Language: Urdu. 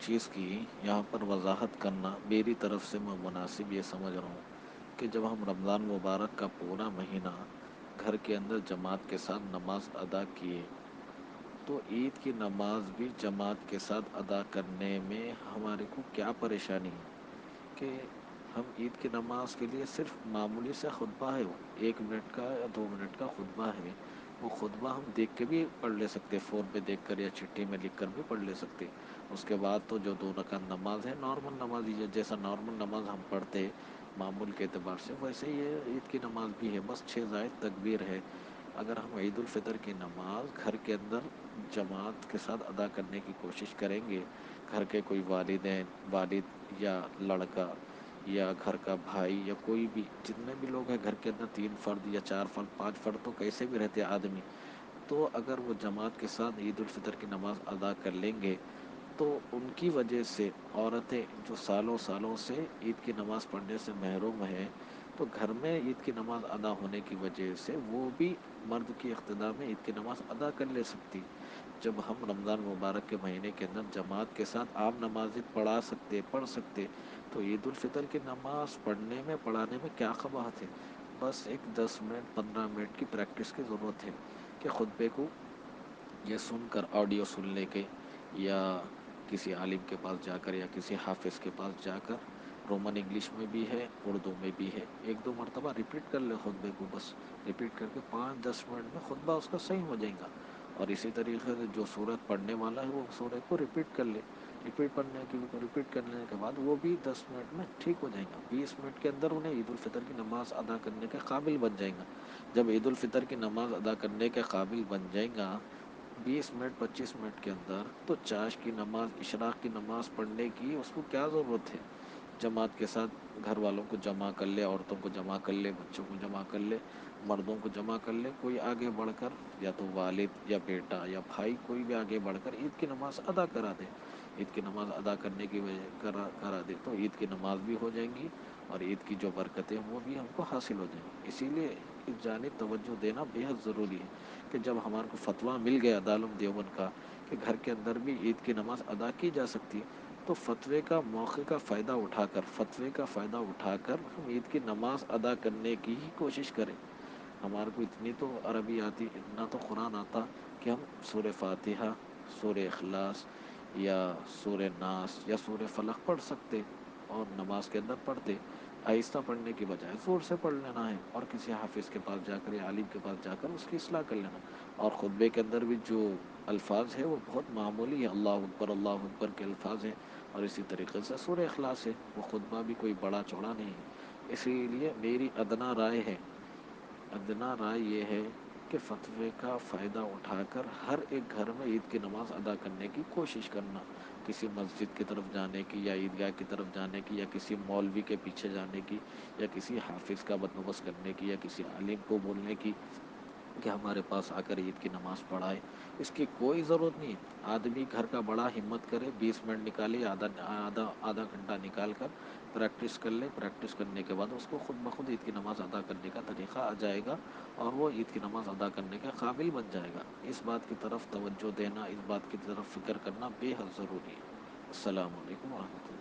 چیز کی یہاں پر وضاحت کرنا میری طرف سے میں مناسب یہ سمجھ رہا ہوں کہ جب ہم رمضان مبارک کا پورا مہینہ گھر کے اندر جماعت کے ساتھ نماز ادا کیے تو عید کی نماز بھی جماعت کے ساتھ ادا کرنے میں ہمارے کو کیا پریشانی ہے کہ ہم عید کی نماز کے لیے صرف معمولی سے خطبہ ہے، وہ 1 منٹ کا یا 2 منٹ کا خطبہ ہے، وہ خطبہ ہم دیکھ کے بھی پڑھ لے سکتے، فون پہ دیکھ کر یا چٹھی میں لکھ کر بھی پڑھ لے سکتے۔ اس کے بعد تو جو 2 رکعت نماز ہے نارمل نماز ہی ہے، جیسا نارمل نماز ہم پڑھتے معمول کے اعتبار سے ویسے یہ عید کی نماز بھی ہے، بس 6 زائد تکبیر ہے۔ اگر ہم عید الفطر کی نماز گھر کے اندر جماعت کے ساتھ ادا کرنے کی کوشش کریں گے، گھر کے کوئی والد یا لڑکا یا گھر کا بھائی یا کوئی بھی جتنے بھی لوگ ہیں گھر کے اندر 3 فرد یا 4 فرد 5 فرد تو کیسے بھی رہتے آدمی، تو اگر وہ جماعت کے ساتھ عید الفطر کی نماز ادا کر لیں گے تو ان کی وجہ سے عورتیں جو سالوں سالوں سے عید کی نماز پڑھنے سے محروم ہیں تو گھر میں عید کی نماز ادا ہونے کی وجہ سے وہ بھی مرد کی اقتداء میں عید کی نماز ادا کر لے سکتی۔ جب ہم رمضان مبارک کے مہینے کے اندر جماعت کے ساتھ عام نمازیں پڑھ سکتے تو عید الفطر کی نماز پڑھنے میں پڑھانے میں کیا قباحت ہے؟ بس ایک 10 منٹ 15 منٹ کی پریکٹس کی ضرورت ہے کہ خطبے کو یہ سن کر آڈیو سننے کے یا کسی عالم کے پاس جا کر یا کسی حافظ کے پاس جا کر، رومن انگلش میں بھی ہے اردو میں بھی ہے، 1 2 مرتبہ ریپیٹ کر لے خطبے کو، بس ریپیٹ کر کے 5 10 منٹ میں خطبہ اس کا صحیح ہو جائے گا۔ اور اسی طریقے سے جو سورت پڑھنے والا ہے وہ سورت کو ریپیٹ کر لے، ریپیٹ کرنے کے بعد وہ بھی 10 منٹ میں ٹھیک ہو جائے گا، 20 منٹ کے اندر انہیں عید الفطر کی نماز ادا کرنے کے قابل بن جائے گا۔ جب عید الفطر کی نماز ادا کرنے کے قابل بن جائے گا 20 منٹ 25 منٹ کے اندر، تو چاش کی نماز اشراق کی نماز پڑھنے کی اس کو کیا ضرورت ہے؟ جماعت کے ساتھ گھر والوں کو جمع کر لے، عورتوں کو جمع کر لے، بچوں کو جمع کر لے، مردوں کو جمع کر لے، کوئی آگے بڑھ کر یا تو والد یا بیٹا یا بھائی کوئی بھی آگے بڑھ کر عید کی نماز ادا کرا دے، عید کی نماز ادا کرنے کی وجہ کرا دے تو عید کی نماز بھی ہو جائیں گی اور عید کی جو برکتیں وہ بھی ہم کو حاصل ہو جائیں گی۔ اسی لیے اس جانب توجہ دینا بے حد ضروری ہے کہ جب ہمارے کو فتویٰ مل گیا دارالعلوم دیوبند کا کہ گھر کے اندر بھی عید کی نماز ادا کی جا سکتی تو فتوے کا موقع کا فائدہ اٹھا کر ہم عید کی نماز ادا کرنے کی ہی کوشش کریں۔ ہمارے کو اتنی تو عربی آتی، اتنا تو قرآن آتا کہ ہم سورہ فاتحہ، سورہ اخلاص یا سورہ ناس یا سورہ فلق پڑھ سکتے اور نماز کے اندر پڑھتے۔ آہستہ پڑھنے کی بجائے زور سے پڑھ لینا ہے اور کسی حافظ کے پاس جا کر یا عالم کے پاس جا کر اس کی اصلاح کر لینا۔ اور خطبے کے اندر بھی جو الفاظ ہے وہ بہت معمولی ہے، اللہ اکبر کے الفاظ ہیں، اور اسی طریقے سے سورہ اخلاص ہے، وہ خطبہ بھی کوئی بڑا چوڑا نہیں ہے۔ اسی لیے میری ادنا رائے یہ ہے کہ فتوے کا فائدہ اٹھا کر ہر ایک گھر میں عید کی نماز ادا کرنے کی کوشش کرنا، کسی مسجد کی طرف جانے کی یا عیدگاہ کی طرف جانے کی یا کسی مولوی کے پیچھے جانے کی یا کسی حافظ کا بندوبست کرنے کی یا کسی عالم کو بولنے کی کہ ہمارے پاس آ کر عید کی نماز پڑھائے، اس کی کوئی ضرورت نہیں ہے۔ آدمی گھر کا بڑا ہمت کرے، 20 منٹ نکالے، آدھا گھنٹہ نکال کر پریکٹس کر لے، پریکٹس کرنے کے بعد اس کو خود بخود عید کی نماز ادا کرنے کا طریقہ آ جائے گا اور وہ عید کی نماز ادا کرنے کے قابل بن جائے گا۔ اس بات کی طرف توجہ دینا، اس بات کی طرف فکر کرنا بے حد ضروری ہے۔ السلام علیکم ورحمۃ اللہ۔